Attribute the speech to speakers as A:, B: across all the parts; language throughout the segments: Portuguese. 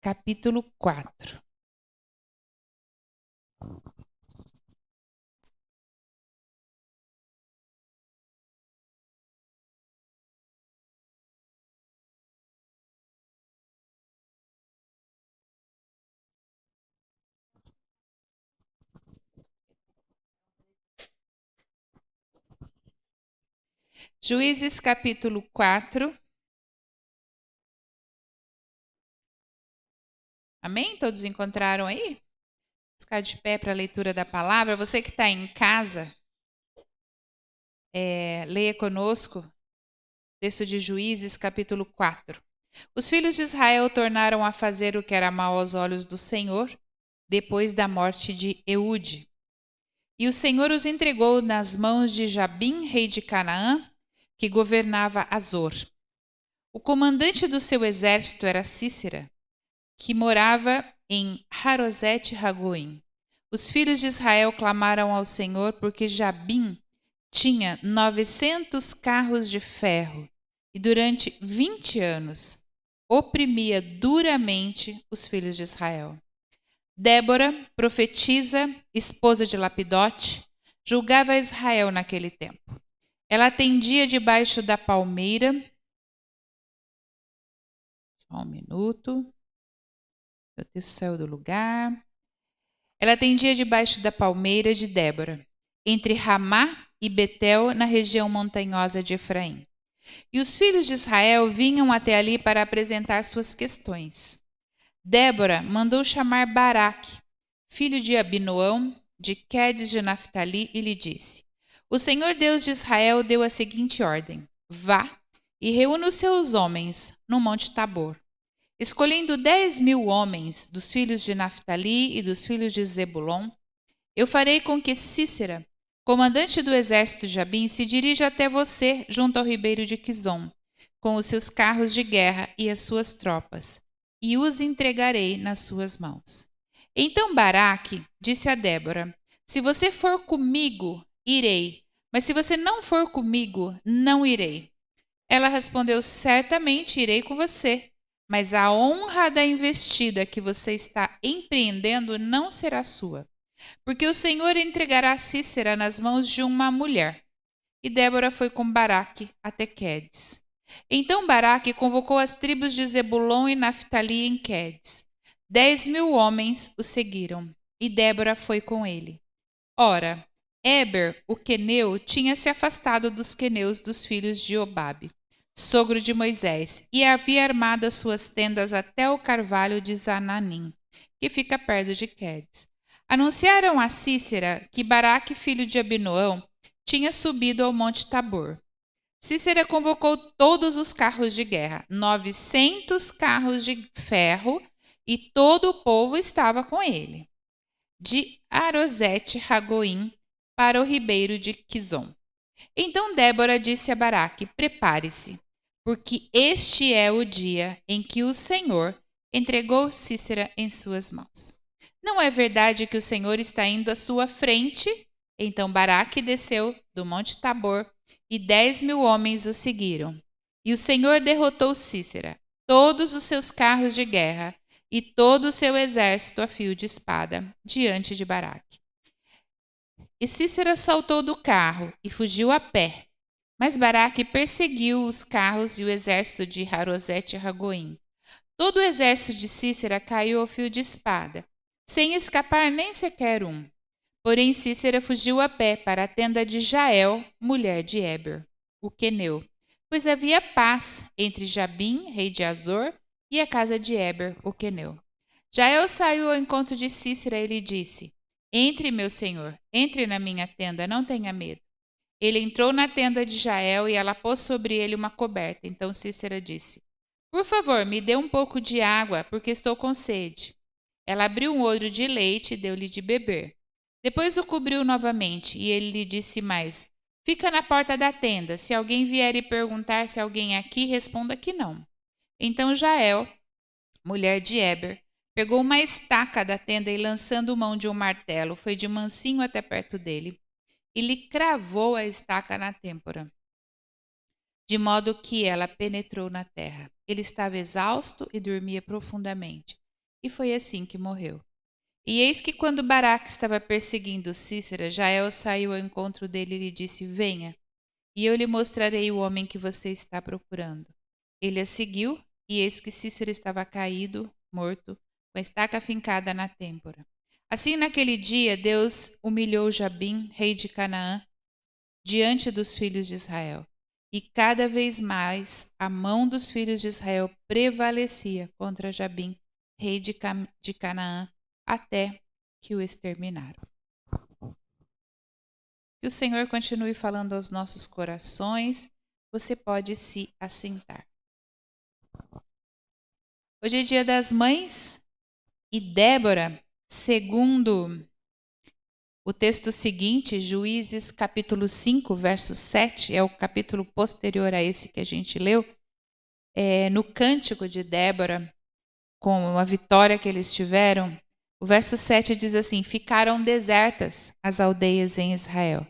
A: capítulo 4. Juízes, capítulo 4. Amém? Todos encontraram aí? Vamos ficar de pé para a leitura da palavra. Você que está em casa, leia conosco o texto de Juízes, capítulo 4. Os filhos de Israel tornaram a fazer o que era mal aos olhos do Senhor, depois da morte de Eude. E o Senhor os entregou nas mãos de Jabim, rei de Canaã, que governava Azor. O comandante do seu exército era Cícera, que morava em Harosete-Hagoim. Os filhos de Israel clamaram ao Senhor porque Jabim tinha 900 carros de ferro e durante 20 anos oprimia duramente os filhos de Israel. Débora, profetisa, esposa de Lapidote, julgava Israel naquele tempo. Ela atendia debaixo da palmeira. Só um minuto. Meu texto saiu do lugar. Ela atendia debaixo da palmeira de Débora, entre Ramá e Betel, na região montanhosa de Efraim. E os filhos de Israel vinham até ali para apresentar suas questões. Débora mandou chamar Baraque, filho de Abinoão, de Quedes de Naftali, e lhe disse: O Senhor Deus de Israel deu a seguinte ordem: Vá e reúna os seus homens no Monte Tabor. Escolhendo 10.000 homens dos filhos de Naftali e dos filhos de Zebulon, eu farei com que Cícera, comandante do exército de Jabim, se dirija até você junto ao ribeiro de Quizon, com os seus carros de guerra e as suas tropas, e os entregarei nas suas mãos. Então Baraque disse a Débora: Se você for comigo, irei, mas se você não for comigo, não irei. Ela respondeu: Certamente irei com você, mas a honra da investida que você está empreendendo não será sua, porque o Senhor entregará Cícera nas mãos de uma mulher. E Débora foi com Baraque até Quedes. Então Baraque convocou as tribos de Zebulon e Naftali em Quedes. 10.000 homens o seguiram, e Débora foi com ele. Ora, Éber, o queneu, tinha se afastado dos queneus dos filhos de Obabe, sogro de Moisés, e havia armado as suas tendas até o carvalho de Zananim, que fica perto de Quedes. Anunciaram a Cícera que Baraque, filho de Abinoão, tinha subido ao monte Tabor. Cícera convocou todos os carros de guerra, 900 carros de ferro, e todo o povo estava com ele, de Harosete-Hagoim para o ribeiro de Quizon. Então Débora disse a Baraque: Prepare-se, porque este é o dia em que o Senhor entregou Cícera em suas mãos. Não é verdade que o Senhor está indo à sua frente? Então Baraque desceu do monte Tabor e 10.000 homens o seguiram. E o Senhor derrotou Cícera, todos os seus carros de guerra e todo o seu exército a fio de espada diante de Baraque. E Cícera saltou do carro e fugiu a pé. Mas Baraque perseguiu os carros e o exército de Harosete-Hagoim. Todo o exército de Cícera caiu ao fio de espada, sem escapar nem sequer um. Porém Cícera fugiu a pé para a tenda de Jael, mulher de Éber, o queneu, pois havia paz entre Jabim, rei de Azor, e a casa de Éber, o queneu. Jael saiu ao encontro de Cícera e lhe disse: Entre, meu senhor, entre na minha tenda, não tenha medo. Ele entrou na tenda de Jael e ela pôs sobre ele uma coberta. Então Cícera disse: Por favor, me dê um pouco de água, porque estou com sede. Ela abriu um odre de leite e deu-lhe de beber. Depois o cobriu novamente, e ele lhe disse mais: Fica na porta da tenda. Se alguém vier e perguntar se alguém aqui, responda que não. Então Jael, mulher de Éber, pegou uma estaca da tenda e, lançando mão de um martelo, foi de mansinho até perto dele e lhe cravou a estaca na têmpora, de modo que ela penetrou na terra. Ele estava exausto e dormia profundamente. e foi assim que morreu. E eis que quando Baraque estava perseguindo Cícera, Jael saiu ao encontro dele e lhe disse: Venha, e eu lhe mostrarei o homem que você está procurando. Ele a seguiu, e eis que Cícera estava caído, morto, com a estaca fincada na têmpora. Assim, naquele dia, Deus humilhou Jabim, rei de Canaã, diante dos filhos de Israel. E cada vez mais a mão dos filhos de Israel prevalecia contra Jabim, rei de Canaã, até que o exterminaram. Que o Senhor continue falando aos nossos corações. Você pode se assentar. Hoje é dia das mães e Débora, segundo o texto seguinte, Juízes capítulo 5, verso 7, é o capítulo posterior a esse que a gente leu, no cântico de Débora, com a vitória que eles tiveram, o verso 7 diz assim: Ficaram desertas as aldeias em Israel.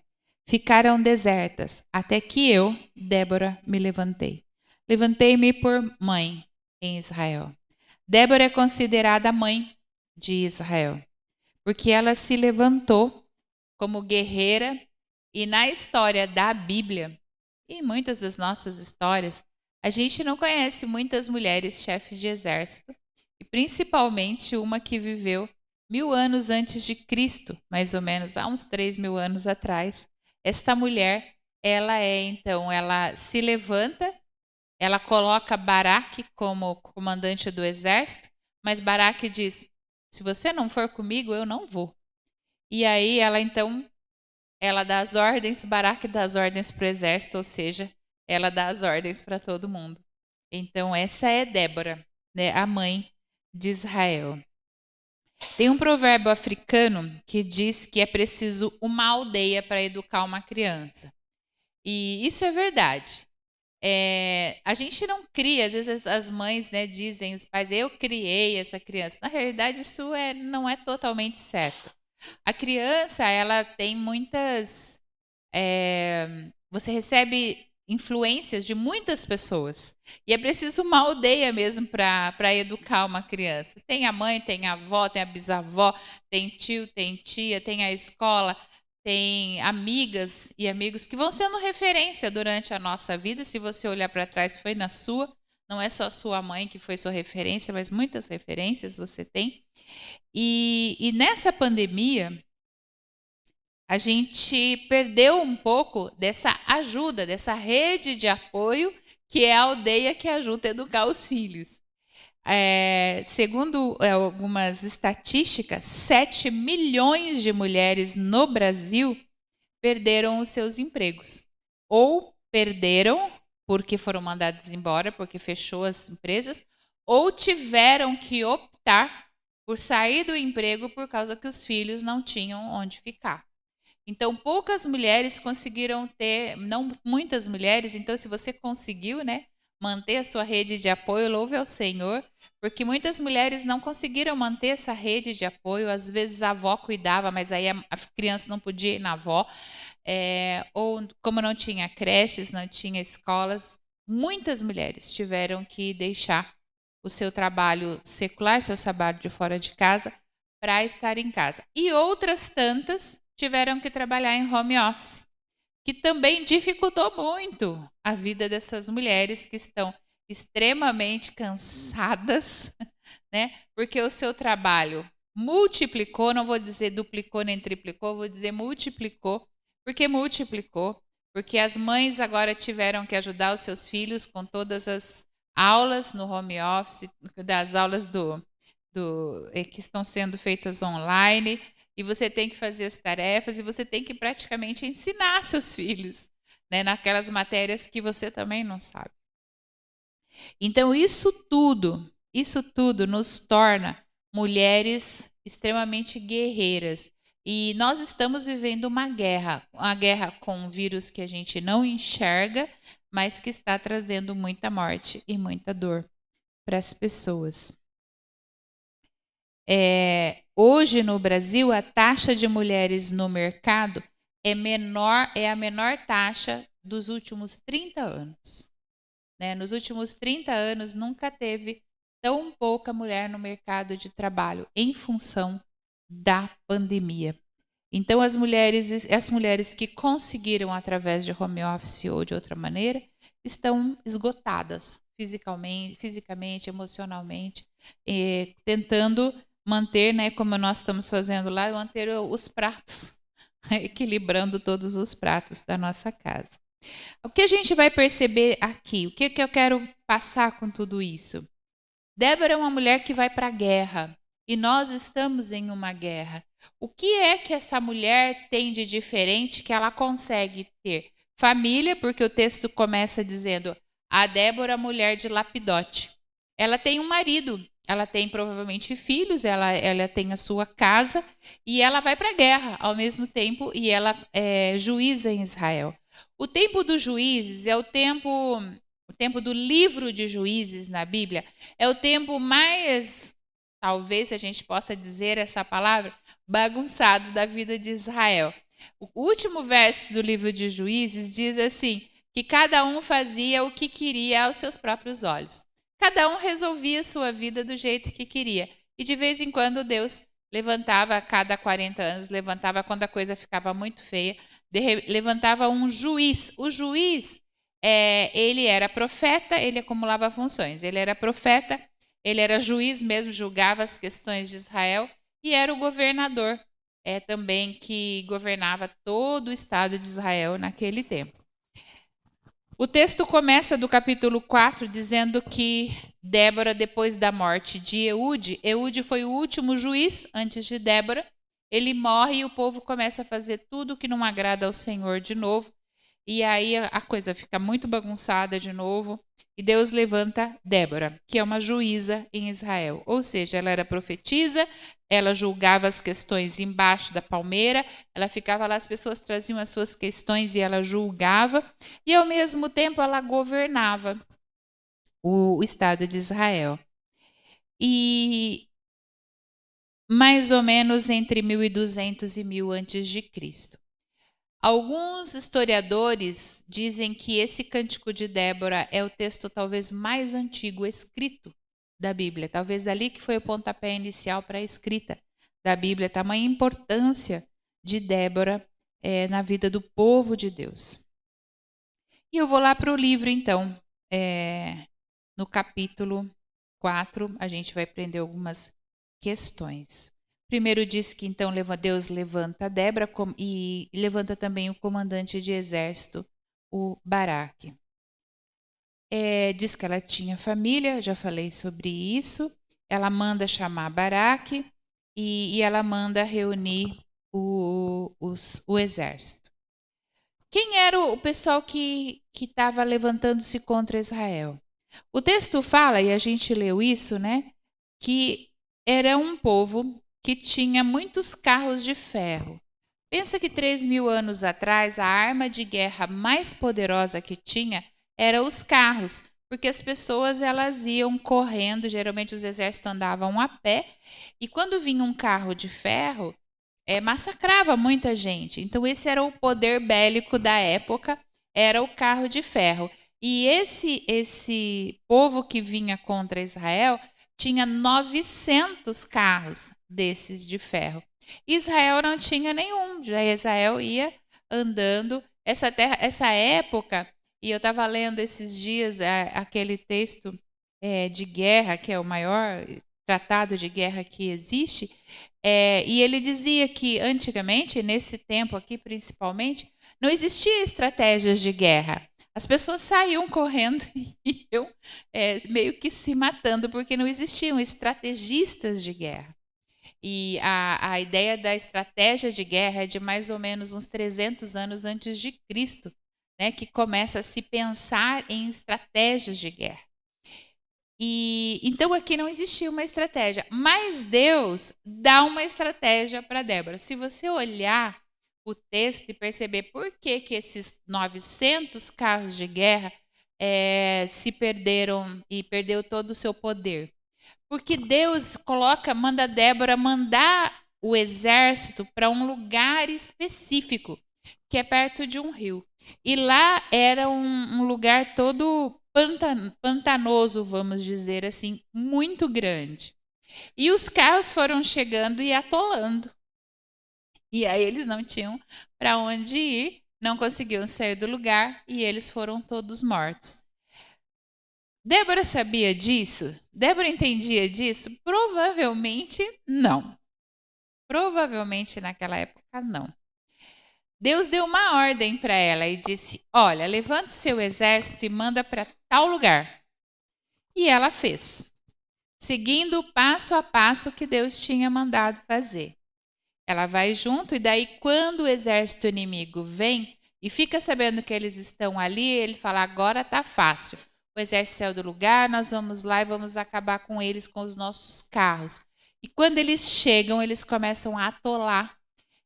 A: Ficaram desertas, até que eu, Débora, me levantei. Levantei-me por mãe em Israel. Débora é considerada a mãe de Israel, porque ela se levantou como guerreira e na história da Bíblia, e muitas das nossas histórias, a gente não conhece muitas mulheres chefes de exército, e principalmente uma que viveu 1000 anos antes de Cristo, mais ou menos, há uns 3.000 anos atrás. Esta mulher, ela se levanta, ela coloca Baraque como comandante do exército, mas Baraque diz: se você não for comigo, eu não vou. E aí ela dá as ordens, Baraque dá as ordens para o exército, ou seja, ela dá as ordens para todo mundo. Então, essa é Débora, né, a mãe de Israel. Tem um provérbio africano que diz que é preciso uma aldeia para educar uma criança. E isso é verdade. A gente não cria, às vezes as mães, né, dizem, os pais, eu criei essa criança. Na realidade, isso não é totalmente certo. A criança, ela tem muitas... você recebe influências de muitas pessoas. E é preciso uma aldeia mesmo para educar uma criança. Tem a mãe, tem a avó, tem a bisavó, tem tio, tem tia, tem a escola, tem amigas e amigos que vão sendo referência durante a nossa vida. Se você olhar para trás, foi na sua. Não é só sua mãe que foi sua referência, mas muitas referências você tem. E nessa pandemia, a gente perdeu um pouco dessa ajuda, dessa rede de apoio, que é a aldeia que ajuda a educar os filhos. Segundo algumas estatísticas, 7 milhões de mulheres no Brasil perderam os seus empregos. Ou perderam porque foram mandadas embora, porque fechou as empresas, ou tiveram que optar por sair do emprego por causa que os filhos não tinham onde ficar. Então, poucas mulheres conseguiram ter, não muitas mulheres, então se você conseguiu, né, manter a sua rede de apoio, louve ao Senhor, porque muitas mulheres não conseguiram manter essa rede de apoio, às vezes a avó cuidava, mas aí a criança não podia ir na avó, ou como não tinha creches, não tinha escolas, muitas mulheres tiveram que deixar o seu trabalho secular, seu trabalho de fora de casa, para estar em casa. E outras tantas tiveram que trabalhar em home office, que também dificultou muito a vida dessas mulheres que estão extremamente cansadas, né? Porque o seu trabalho multiplicou, não vou dizer duplicou nem triplicou, vou dizer multiplicou, porque as mães agora tiveram que ajudar os seus filhos com todas as aulas no home office, das aulas que estão sendo feitas online, e você tem que fazer as tarefas e você tem que praticamente ensinar seus filhos, né, naquelas matérias que você também não sabe. Então, isso tudo nos torna mulheres extremamente guerreiras. E nós estamos vivendo uma guerra com um vírus que a gente não enxerga, mas que está trazendo muita morte e muita dor para as pessoas. Hoje no Brasil, a taxa de mulheres no mercado é a menor taxa dos últimos 30 anos. Né? Nos últimos 30 anos, nunca teve tão pouca mulher no mercado de trabalho em função da pandemia. Então, as mulheres que conseguiram através de home office ou de outra maneira estão esgotadas fisicamente, emocionalmente, tentando manter, né, como nós estamos fazendo lá, manter os pratos, equilibrando todos os pratos da nossa casa. O que a gente vai perceber aqui? O que eu quero passar com tudo isso? Débora é uma mulher que vai para a guerra e nós estamos em uma guerra. O que é que essa mulher tem de diferente que ela consegue ter? Família, porque o texto começa dizendo a Débora, mulher de Lapidote. Ela tem um marido, ela tem provavelmente filhos, ela tem a sua casa e ela vai para a guerra ao mesmo tempo e ela é juíza em Israel. O tempo dos juízes é o tempo do livro de Juízes na Bíblia, é o tempo mais, talvez a gente possa dizer essa palavra, bagunçado da vida de Israel. O último verso do livro de Juízes diz assim, que cada um fazia o que queria aos seus próprios olhos. Cada um resolvia sua vida do jeito que queria. E de vez em quando Deus levantava, a cada 40 anos, levantava quando a coisa ficava muito feia, levantava um juiz. O juiz, ele era profeta, ele acumulava funções. Ele era profeta, ele era juiz mesmo, julgava as questões de Israel e era o governador também que governava todo o estado de Israel naquele tempo. O texto começa do capítulo 4 dizendo que Débora, depois da morte de Eude foi o último juiz antes de Débora, ele morre e o povo começa a fazer tudo que não agrada ao Senhor de novo. E aí a coisa fica muito bagunçada de novo. E Deus levanta Débora, que é uma juíza em Israel. Ou seja, ela era profetisa, ela julgava as questões embaixo da palmeira, ela ficava lá, as pessoas traziam as suas questões e ela julgava. E ao mesmo tempo ela governava o estado de Israel. E mais ou menos entre 1200 e 1000 antes de Cristo. Alguns historiadores dizem que esse Cântico de Débora é o texto talvez mais antigo escrito da Bíblia. Talvez dali que foi o pontapé inicial para a escrita da Bíblia. Tamanha importância de Débora na vida do povo de Deus. E eu vou lá para o livro, então. No capítulo 4, a gente vai aprender algumas questões. Primeiro diz que então Deus levanta Débora e levanta também o comandante de exército, o Baraque. Diz que ela tinha família, já falei sobre isso. Ela manda chamar Baraque e ela manda reunir o exército. Quem era o pessoal que estava levantando-se contra Israel? O texto fala, e a gente leu isso, né? Que era um povo que tinha muitos carros de ferro. Pensa que 3.000 anos atrás, a arma de guerra mais poderosa que tinha era os carros, porque as pessoas elas iam correndo, geralmente os exércitos andavam a pé, e quando vinha um carro de ferro, massacrava muita gente. Então esse era o poder bélico da época, era o carro de ferro. E esse povo que vinha contra Israel tinha 900 carros desses de ferro. Israel não tinha nenhum, já Israel ia andando. Essa época, e eu estava lendo esses dias aquele texto de guerra, que é o maior tratado de guerra que existe, e ele dizia que antigamente, nesse tempo aqui principalmente, não existia estratégias de guerra. As pessoas saíam correndo e iam meio que se matando, porque não existiam estrategistas de guerra. E a ideia da estratégia de guerra é de mais ou menos uns 300 anos antes de Cristo, né, que começa a se pensar em estratégias de guerra. E então aqui não existia uma estratégia, mas Deus dá uma estratégia para Débora. Se você olhar o texto e perceber por que esses 900 carros de guerra se perderam e perdeu todo o seu poder. Porque Deus manda Débora mandar o exército para um lugar específico, que é perto de um rio. E lá era um lugar todo pantanoso, vamos dizer assim, muito grande. E os carros foram chegando e atolando. E aí eles não tinham para onde ir, não conseguiam sair do lugar e eles foram todos mortos. Débora sabia disso? Débora entendia disso? Provavelmente não. Provavelmente naquela época não. Deus deu uma ordem para ela e disse: olha, levanta o seu exército e manda para tal lugar. E ela fez, seguindo o passo a passo que Deus tinha mandado fazer. Ela vai junto, e daí, quando o exército inimigo vem e fica sabendo que eles estão ali, ele fala: agora tá fácil. O exército saiu do lugar, nós vamos lá e vamos acabar com eles com os nossos carros. E quando eles chegam, eles começam a atolar.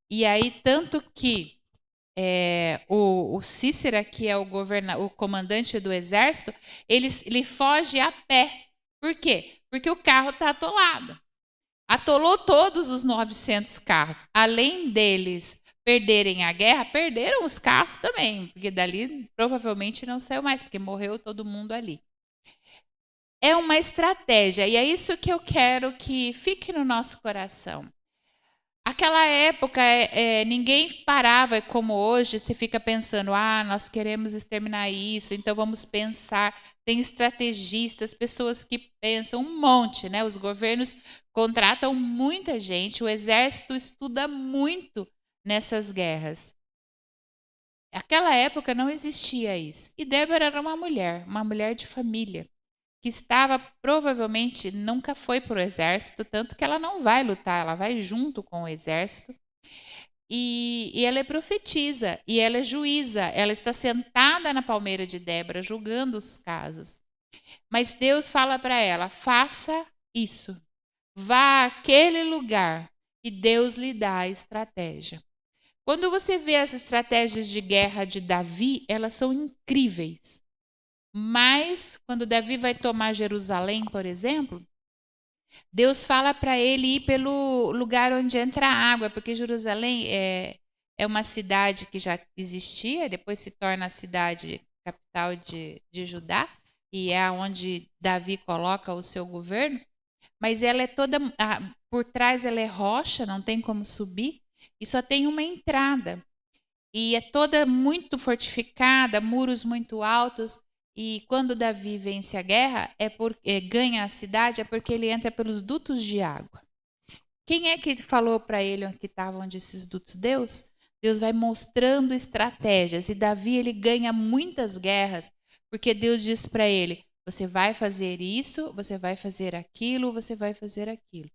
A: E aí, tanto que o Cícera, que é o comandante do exército, ele foge a pé. Por quê? Porque o carro está atolado. Atolou todos os 900 carros. Além deles perderem a guerra, perderam os carros também, porque dali provavelmente não saiu mais, porque morreu todo mundo ali. É uma estratégia, e é isso que eu quero que fique no nosso coração. Aquela época, ninguém parava como hoje, você fica pensando, nós queremos exterminar isso, então vamos pensar. Tem estrategistas, pessoas que pensam um monte, né? Os governos contratam muita gente, o exército estuda muito nessas guerras. Naquela época não existia isso. E Débora era uma mulher de família, que estava, provavelmente, nunca foi para o exército, tanto que ela não vai lutar, ela vai junto com o exército. E ela é profetisa, e ela é juíza, ela está sentada na palmeira de Débora, julgando os casos. Mas Deus fala para ela: faça isso, vá àquele lugar, e Deus lhe dá a estratégia. Quando você vê as estratégias de guerra de Davi, elas são incríveis. Mas, quando Davi vai tomar Jerusalém, por exemplo, Deus fala para ele ir pelo lugar onde entra a água, porque Jerusalém é uma cidade que já existia, depois se torna a cidade capital de Judá, e é onde Davi coloca o seu governo, mas ela é toda, por trás ela é rocha, não tem como subir, e só tem uma entrada. E é toda muito fortificada, muros muito altos. E quando Davi vence a guerra, ganha a cidade, é porque ele entra pelos dutos de água. Quem é que falou para ele que estavam onde esses dutos? Deus. Deus vai mostrando estratégias. E Davi ele ganha muitas guerras, porque Deus diz para ele: você vai fazer isso, você vai fazer aquilo, você vai fazer aquilo.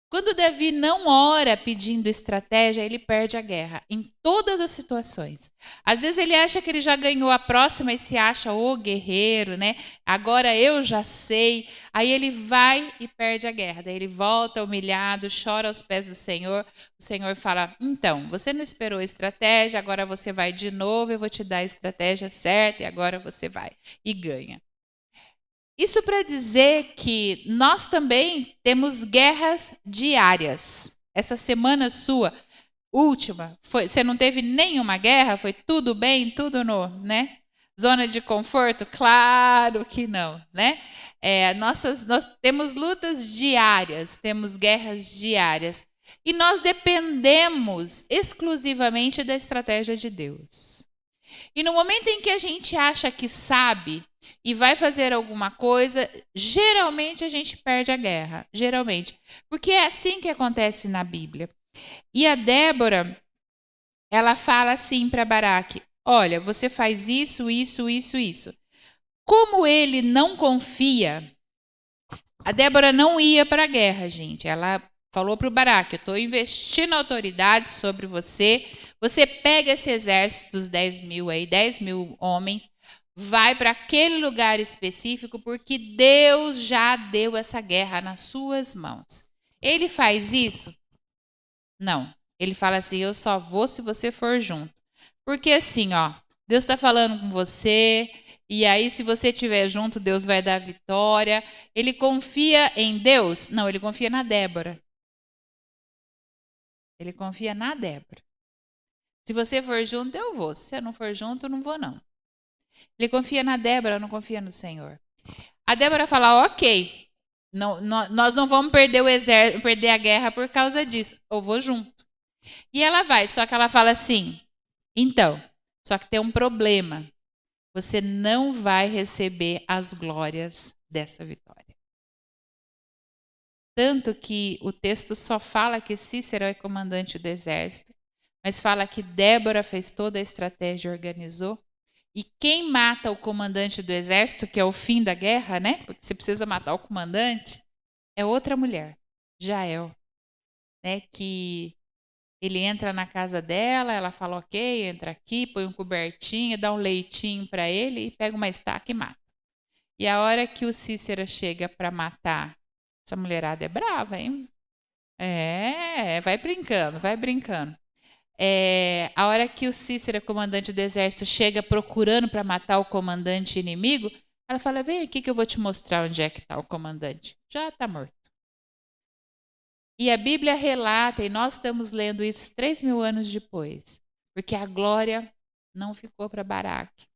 A: Quando Davi não ora pedindo estratégia, ele perde a guerra, em todas as situações. Às vezes ele acha que ele já ganhou a próxima e se acha o guerreiro, né? Agora eu já sei. Aí ele vai e perde a guerra. Daí ele volta humilhado, chora aos pés do Senhor. O Senhor fala: então, você não esperou a estratégia, agora você vai de novo, eu vou te dar a estratégia certa e agora você vai. E ganha. Isso para dizer que nós também temos guerras diárias. Essa semana sua, última, você não teve nenhuma guerra? Foi tudo bem, tudo né? Zona de conforto? Claro que não, né? Nós temos lutas diárias, temos guerras diárias. E nós dependemos exclusivamente da estratégia de Deus. E no momento em que a gente acha que sabe e vai fazer alguma coisa, geralmente a gente perde a guerra. Geralmente. Porque é assim que acontece na Bíblia. E a Débora, ela fala assim para Baraque: olha, você faz isso, isso, isso, isso. Como ele não confia, a Débora não ia para a guerra, gente. Ela falou para o Baraque: eu estou investindo autoridade sobre você. Você pega esse exército dos 10 mil aí, 10 mil homens, vai para aquele lugar específico, porque Deus já deu essa guerra nas suas mãos. Ele faz isso? Não. Ele fala assim: eu só vou se você for junto. Porque assim, ó, Deus está falando com você, e aí se você estiver junto, Deus vai dar vitória. Ele confia em Deus? Não, ele confia na Débora. Ele confia na Débora. Se você for junto, eu vou. Se você não for junto, eu não vou, não. Ele confia na Débora, não confia no Senhor. A Débora fala, ok, nós não vamos perder o exército, perder a guerra por causa disso. Eu vou junto. E ela vai, só que ela fala assim, então, só que tem um problema. Você não vai receber as glórias dessa vitória. Tanto que o texto só fala que Cícero é comandante do exército, mas fala que Débora fez toda a estratégia e organizou. E quem mata o comandante do exército, que é o fim da guerra, né? Porque você precisa matar o comandante, é outra mulher, Jael, né? Que ele entra na casa dela, ela fala, ok, entra aqui, põe um cobertinho, dá um leitinho para ele e pega uma estaca e mata. E a hora que o Cícera chega para matar, essa mulherada é brava, hein? Vai brincando, vai brincando. A hora que o Cícera, comandante do exército, chega procurando para matar o comandante inimigo, ela fala, vem aqui que eu vou te mostrar onde é que está o comandante. Já está morto. E a Bíblia relata, e nós estamos lendo isso 3.000 anos depois, porque a glória não ficou para Baraque,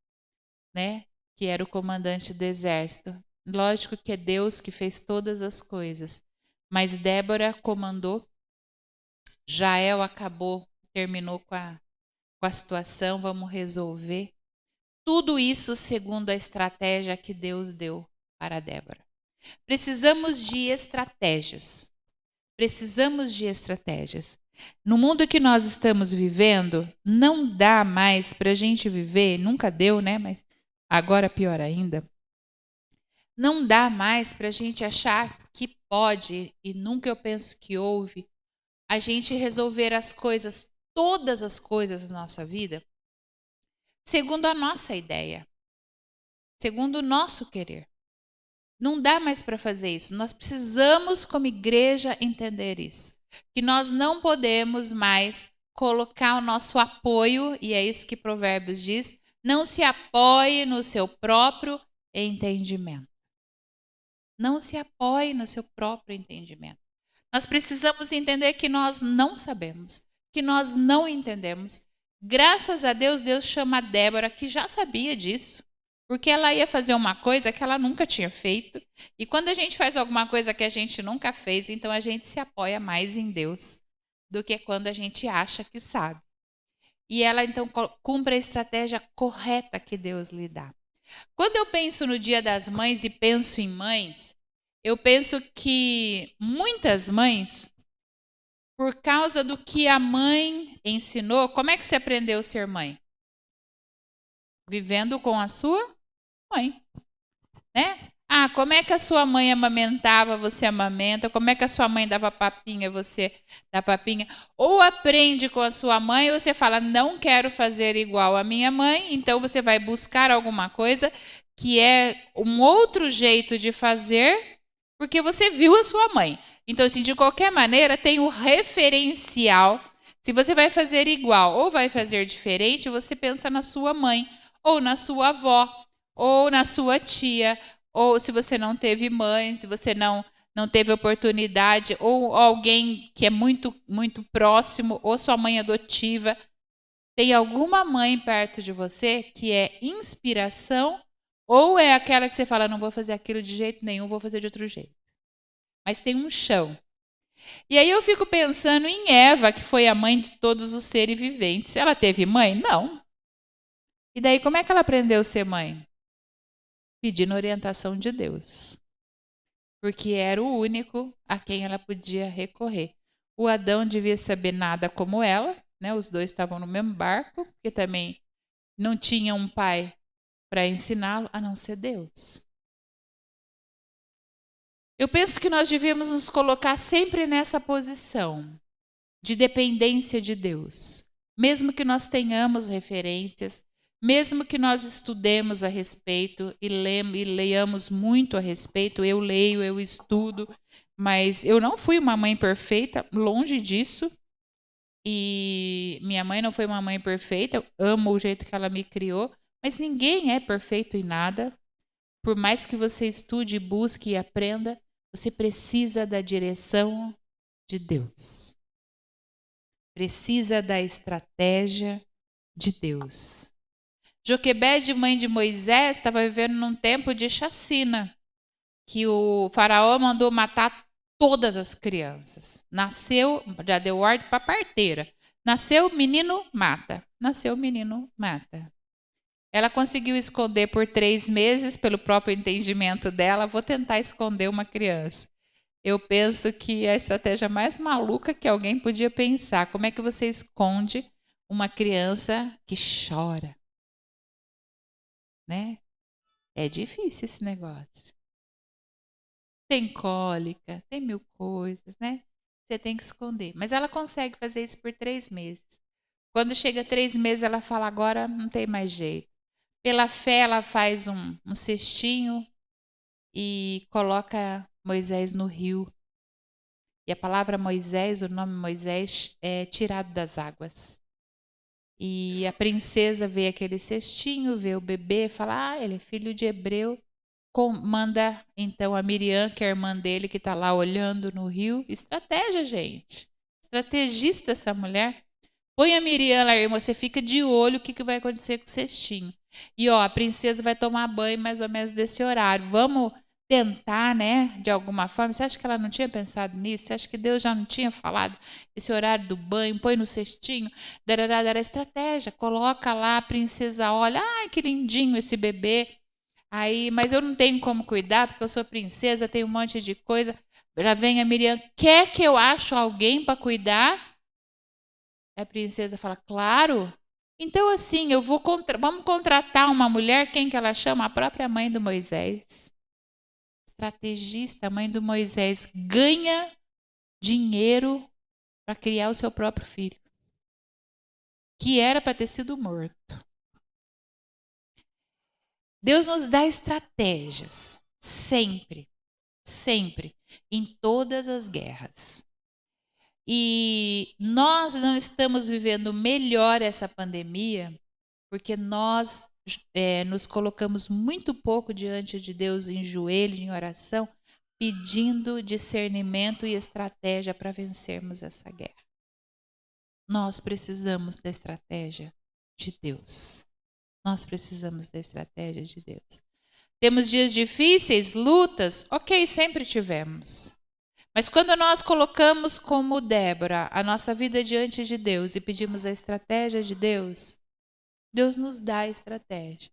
A: né? Que era o comandante do exército. Lógico que é Deus que fez todas as coisas, mas Débora comandou, Jael acabou, terminou com a situação, vamos resolver. Tudo isso segundo a estratégia que Deus deu para Débora. Precisamos de estratégias. Precisamos de estratégias. No mundo que nós estamos vivendo, não dá mais para a gente viver, nunca deu, né? Mas agora pior ainda. Não dá mais para a gente achar que pode, e nunca eu penso que houve, a gente resolver as coisas, todas as coisas da nossa vida, segundo a nossa ideia, segundo o nosso querer. Não dá mais para fazer isso. Nós precisamos, como igreja, entender isso. Que nós não podemos mais colocar o nosso apoio, e é isso que Provérbios diz, não se apoie no seu próprio entendimento. Não se apoie no seu próprio entendimento. Nós precisamos entender que nós não sabemos, que nós não entendemos. Graças a Deus, Deus chama a Débora, que já sabia disso. Porque ela ia fazer uma coisa que ela nunca tinha feito. E quando a gente faz alguma coisa que a gente nunca fez, então a gente se apoia mais em Deus do que quando a gente acha que sabe. E ela, então, cumpre a estratégia correta que Deus lhe dá. Quando eu penso no Dia das Mães e penso em mães, eu penso que muitas mães, por causa do que a mãe ensinou, como é que você aprendeu a ser mãe? Vivendo com a sua mãe, né? Ah, como é que a sua mãe amamentava, você amamenta? Como é que a sua mãe dava papinha, você dá papinha? Ou aprende com a sua mãe, ou você fala, não quero fazer igual a minha mãe, então você vai buscar alguma coisa que é um outro jeito de fazer, porque você viu a sua mãe. Então, assim, de qualquer maneira, tem o referencial. Se você vai fazer igual ou vai fazer diferente, você pensa na sua mãe, ou na sua avó, ou na sua tia, ou se você não teve mãe, se você não teve oportunidade, ou alguém que é muito, muito próximo, ou sua mãe adotiva. Tem alguma mãe perto de você que é inspiração, ou é aquela que você fala, não vou fazer aquilo de jeito nenhum, vou fazer de outro jeito. Mas tem um chão. E aí eu fico pensando em Eva, que foi a mãe de todos os seres viventes. Ela teve mãe? Não. E daí como é que ela aprendeu a ser mãe? Pedindo orientação de Deus. Porque era o único a quem ela podia recorrer. O Adão devia saber nada como ela, né? Os dois estavam no mesmo barco, porque também não tinha um pai para ensiná-lo, a não ser Deus. Eu penso que nós devíamos nos colocar sempre nessa posição de dependência de Deus. Mesmo que nós tenhamos referências, mesmo que nós estudemos a respeito e leiamos muito a respeito, eu leio, eu estudo, mas eu não fui uma mãe perfeita, longe disso. E minha mãe não foi uma mãe perfeita, eu amo o jeito que ela me criou, mas ninguém é perfeito em nada. Por mais que você estude, busque e aprenda, você precisa da direção de Deus. Precisa da estratégia de Deus. Joquebede, mãe de Moisés, estava vivendo num tempo de chacina, que o faraó mandou matar todas as crianças. Nasceu, já deu ordem para a parteira. Nasceu, menino, mata. Nasceu, menino, mata. Ela conseguiu esconder por 3 meses, pelo próprio entendimento dela. Vou tentar esconder uma criança. Eu penso que é a estratégia mais maluca que alguém podia pensar. Como é que você esconde uma criança que chora? Né? É difícil esse negócio. Tem cólica, tem mil coisas, né? Você tem que esconder. Mas ela consegue fazer isso por 3 meses. Quando chega 3 meses, ela fala: agora não tem mais jeito. Pela fé, ela faz um cestinho e coloca Moisés no rio. E a palavra Moisés, o nome Moisés, é tirado das águas. E a princesa vê aquele cestinho, vê o bebê, fala: ele é filho de hebreu. Manda então a Miriam, que é a irmã dele, que está lá olhando no rio. Estratégia, gente. Estrategista essa mulher. Põe a Miriam lá, irmã, você fica de olho o que vai acontecer com o cestinho. E ó, a princesa vai tomar banho mais ou menos desse horário. Vamos tentar, né, de alguma forma. Você acha que ela não tinha pensado nisso? Você acha que Deus já não tinha falado esse horário do banho? Põe no cestinho. Dará estratégia. Coloca lá, a princesa olha. Ai, que lindinho esse bebê. Aí, mas eu não tenho como cuidar, porque eu sou princesa, tenho um monte de coisa. Já vem a Miriam, quer que eu ache alguém para cuidar? A princesa fala, claro. Então, assim, vamos contratar uma mulher, quem que ela chama? A própria mãe do Moisés. Estrategista, a mãe do Moisés ganha dinheiro para criar o seu próprio filho, que era para ter sido morto. Deus nos dá estratégias, sempre, sempre, em todas as guerras. E nós não estamos vivendo melhor essa pandemia porque nós nos colocamos muito pouco diante de Deus em joelho, em oração, pedindo discernimento e estratégia para vencermos essa guerra. Nós precisamos da estratégia de Deus. Nós precisamos da estratégia de Deus. Temos dias difíceis, lutas? Ok, sempre tivemos. Mas quando nós colocamos como Débora a nossa vida diante de Deus e pedimos a estratégia de Deus, Deus nos dá a estratégia.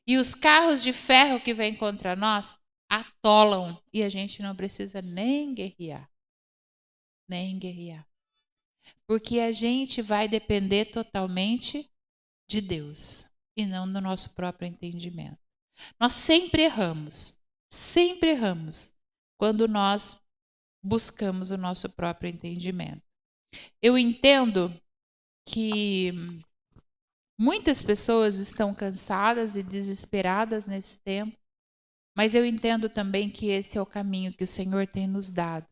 A: E os carros de ferro que vêm contra nós atolam e a gente não precisa nem guerrear. Nem guerrear. Porque a gente vai depender totalmente de Deus e não do nosso próprio entendimento. Nós sempre erramos quando nós buscamos o nosso próprio entendimento. Eu entendo que muitas pessoas estão cansadas e desesperadas nesse tempo, mas eu entendo também que esse é o caminho que o Senhor tem nos dado.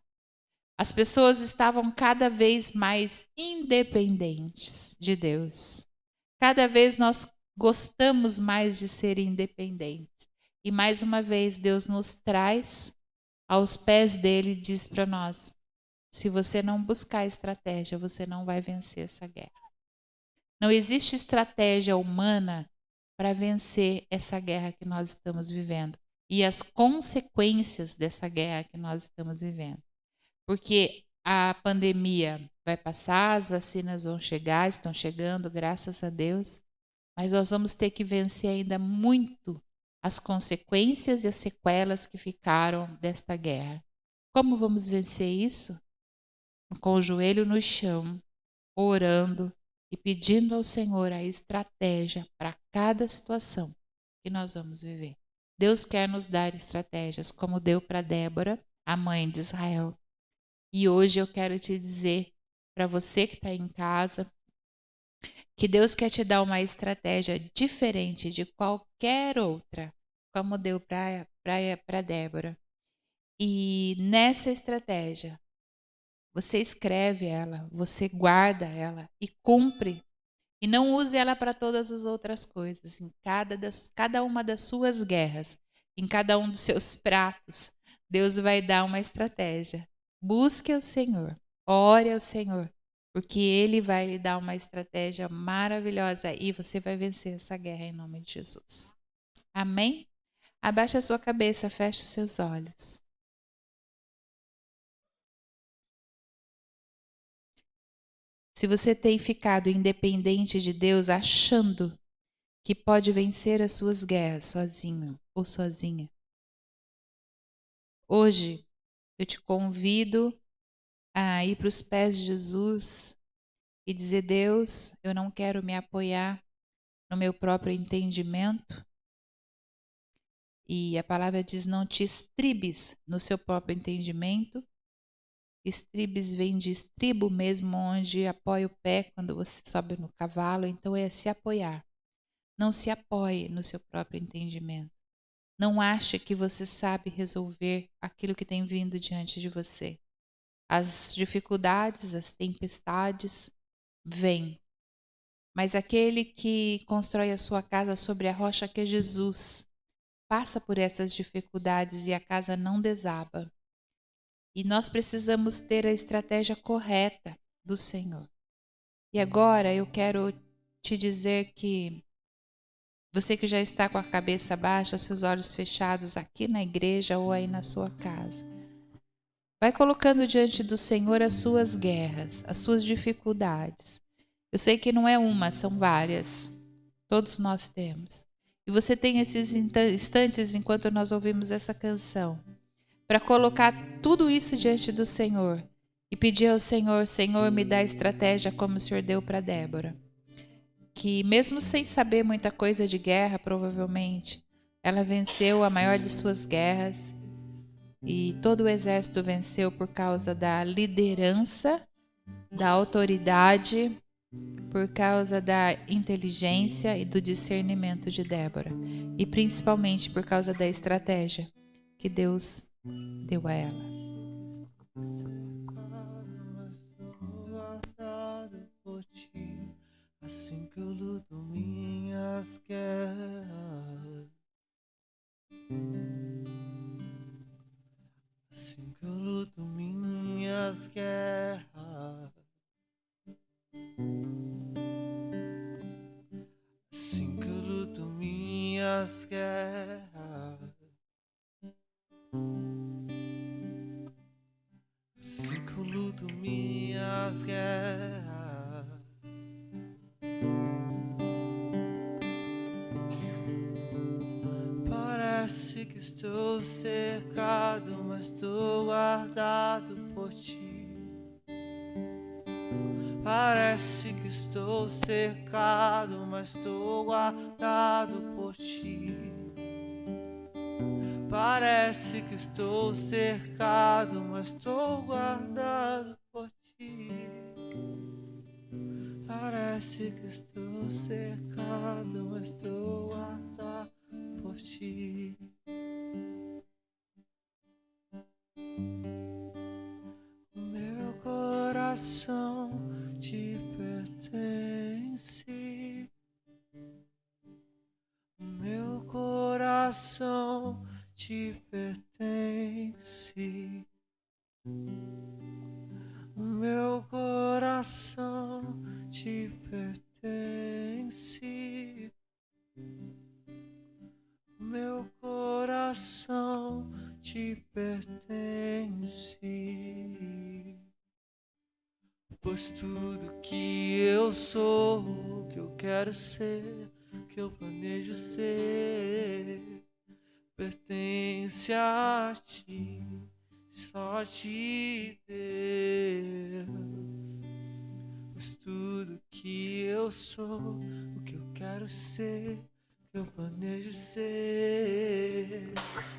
A: As pessoas estavam cada vez mais independentes de Deus. Cada vez nós gostamos mais de ser independentes. E mais uma vez Deus nos traz aos pés dele e diz para nós: se você não buscar estratégia, você não vai vencer essa guerra. Não existe estratégia humana para vencer essa guerra que nós estamos vivendo e as consequências dessa guerra que nós estamos vivendo. Porque a pandemia vai passar, as vacinas vão chegar, estão chegando, graças a Deus, mas nós vamos ter que vencer ainda muito as consequências e as sequelas que ficaram desta guerra. Como vamos vencer isso? Com o joelho no chão, orando e pedindo ao Senhor a estratégia para cada situação que nós vamos viver. Deus quer nos dar estratégias, como deu para Débora, a mãe de Israel. E hoje eu quero te dizer, para você que está em casa, que Deus quer te dar uma estratégia diferente de qualquer outra, como deu para Débora. E nessa estratégia, você escreve ela, você guarda ela e cumpre. E não use ela para todas as outras coisas. Em cada uma das suas guerras, em cada um dos seus pratos, Deus vai dar uma estratégia. Busque o Senhor, ore ao Senhor porque Ele vai lhe dar uma estratégia maravilhosa e você vai vencer essa guerra em nome de Jesus. Amém? Abaixe a sua cabeça, feche os seus olhos. Se você tem ficado independente de Deus, achando que pode vencer as suas guerras sozinho ou sozinha, hoje eu te convido a ir para os pés de Jesus e dizer: Deus, eu não quero me apoiar no meu próprio entendimento. E a palavra diz: não te estribes no seu próprio entendimento. Estribes vem de estribo mesmo, onde apoia o pé quando você sobe no cavalo. Então é se apoiar. Não se apoie no seu próprio entendimento. Não ache que você sabe resolver aquilo que tem vindo diante de você. As dificuldades, as tempestades vêm. Mas aquele que constrói a sua casa sobre a rocha que é Jesus, passa por essas dificuldades e a casa não desaba. E nós precisamos ter a estratégia correta do Senhor. E agora eu quero te dizer que você que já está com a cabeça baixa, seus olhos fechados aqui na igreja ou aí na sua casa, vai colocando diante do Senhor as suas guerras, as suas dificuldades. Eu sei que não é uma, são várias. Todos nós temos. E você tem esses instantes enquanto nós ouvimos essa canção para colocar tudo isso diante do Senhor e pedir ao Senhor: Senhor, me dá estratégia como o Senhor deu para Débora. Que mesmo sem saber muita coisa de guerra, provavelmente, ela venceu a maior de suas guerras e todo o exército venceu por causa da liderança, da autoridade, por causa da inteligência e do discernimento de Débora. E principalmente por causa da estratégia que Deus deu a ela.
B: Assim que eu luto minhas guerras, assim que eu luto minhas guerras, assim que eu luto minhas guerras, assim que eu luto minhas guerras. Parece que estou cercado, mas estou guardado por ti. Parece que estou cercado, mas estou guardado por ti. Parece que estou cercado, mas estou guardado por ti. Parece que estou cercado, mas estou guardado por ti. O meu coração te pertence. O meu coração te pertence. O meu coração te pertence. O meu coração te pertence. Pois tudo que eu sou, que eu quero ser, que eu planejo ser, pertence a ti, só a ti, Deus. Pois tudo que eu sou, o que eu quero ser, que eu planejo ser,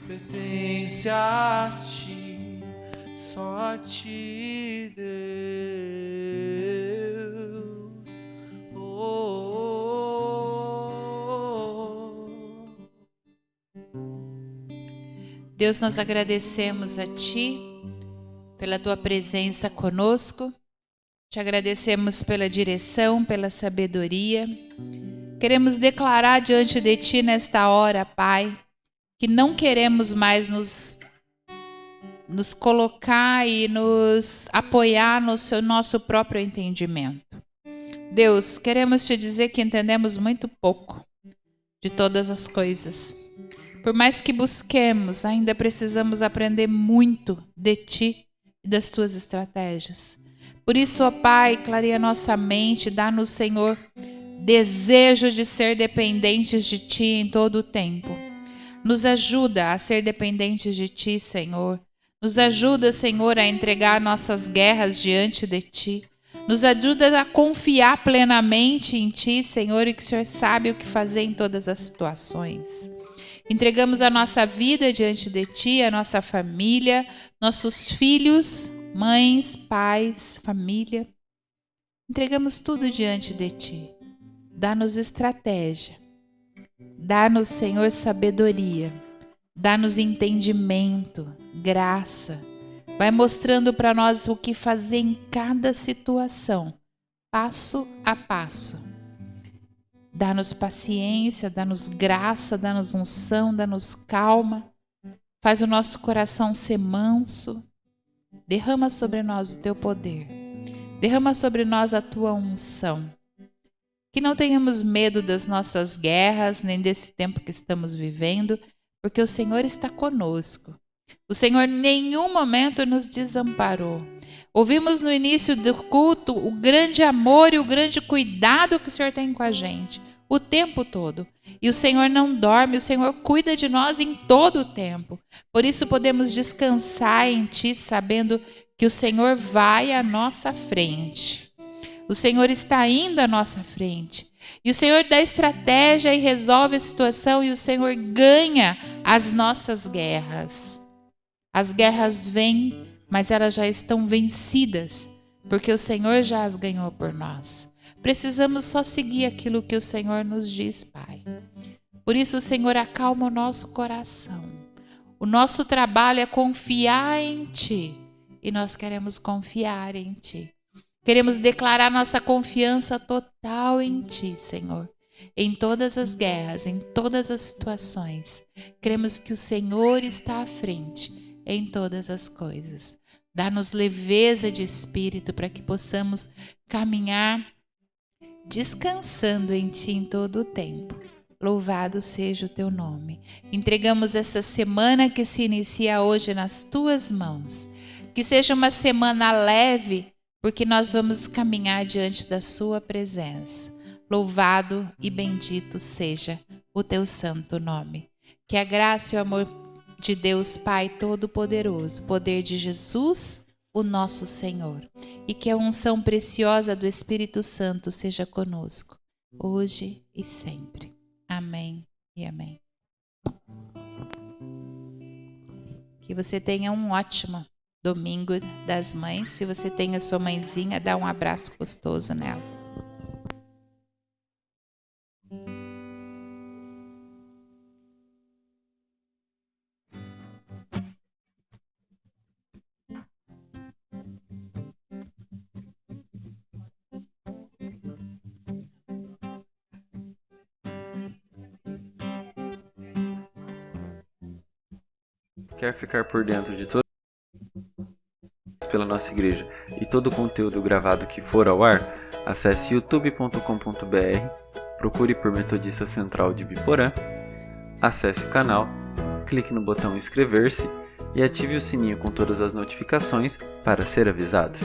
B: pertence a ti, só a ti, Deus.
A: Deus, nós agradecemos a Ti pela Tua presença conosco. Te agradecemos pela direção, pela sabedoria. Queremos declarar diante de Ti nesta hora, Pai, que não queremos mais nos nos colocar e nos apoiar no nosso próprio entendimento. Deus, queremos te dizer que entendemos muito pouco de todas as coisas. Por mais que busquemos, ainda precisamos aprender muito de ti e das tuas estratégias. Por isso, ó Pai, clareia nossa mente, dá-nos, Senhor, desejo de ser dependentes de ti em todo o tempo. Nos ajuda a ser dependentes de ti, Senhor. Nos ajuda, Senhor, a entregar nossas guerras diante de ti. Nos ajuda a confiar plenamente em ti, Senhor, e que o Senhor sabe o que fazer em todas as situações. Entregamos a nossa vida diante de ti, a nossa família, nossos filhos, mães, pais, família. Entregamos tudo diante de ti. Dá-nos estratégia. Dá-nos, Senhor, sabedoria. Dá-nos entendimento, graça. Vai mostrando para nós o que fazer em cada situação, passo a passo. Dá-nos paciência, dá-nos graça, dá-nos unção, dá-nos calma. Faz o nosso coração ser manso. Derrama sobre nós o teu poder. Derrama sobre nós a tua unção. Que não tenhamos medo das nossas guerras, nem desse tempo que estamos vivendo, porque o Senhor está conosco. O Senhor em nenhum momento nos desamparou. Ouvimos no início do culto o grande amor e o grande cuidado que o Senhor tem com a gente, o tempo todo. E o Senhor não dorme, o Senhor cuida de nós em todo o tempo. Por isso podemos descansar em Ti, sabendo que o Senhor vai à nossa frente. O Senhor está indo à nossa frente. E o Senhor dá estratégia e resolve a situação, e o Senhor ganha as nossas guerras. As guerras vêm, mas elas já estão vencidas, porque o Senhor já as ganhou por nós. Precisamos só seguir aquilo que o Senhor nos diz, Pai. Por isso, Senhor, acalma o nosso coração. O nosso trabalho é confiar em Ti, e nós queremos confiar em Ti. Queremos declarar nossa confiança total em Ti, Senhor. Em todas as guerras, em todas as situações. Queremos que o Senhor está à frente em todas as coisas. Dá-nos leveza de espírito para que possamos caminhar descansando em Ti em todo o tempo. Louvado seja o Teu nome. Entregamos essa semana que se inicia hoje nas Tuas mãos. Que seja uma semana leve, porque nós vamos caminhar diante da Sua presença. Louvado e bendito seja o Teu santo nome. Que a graça e o amor de Deus Pai Todo-Poderoso, poder de Jesus, o nosso Senhor, e que a unção preciosa do Espírito Santo seja conosco, hoje e sempre. Amém e amém. Que você tenha um ótimo Domingo das Mães. Se você tem a sua mãezinha, dá um abraço gostoso nela.
C: Quer ficar por dentro de tudo pela nossa igreja e todo o conteúdo gravado que for ao ar? Acesse youtube.com.br, procure por Metodista Central de Biporã, acesse o canal, clique no botão inscrever-se e ative o sininho com todas as notificações para ser avisado.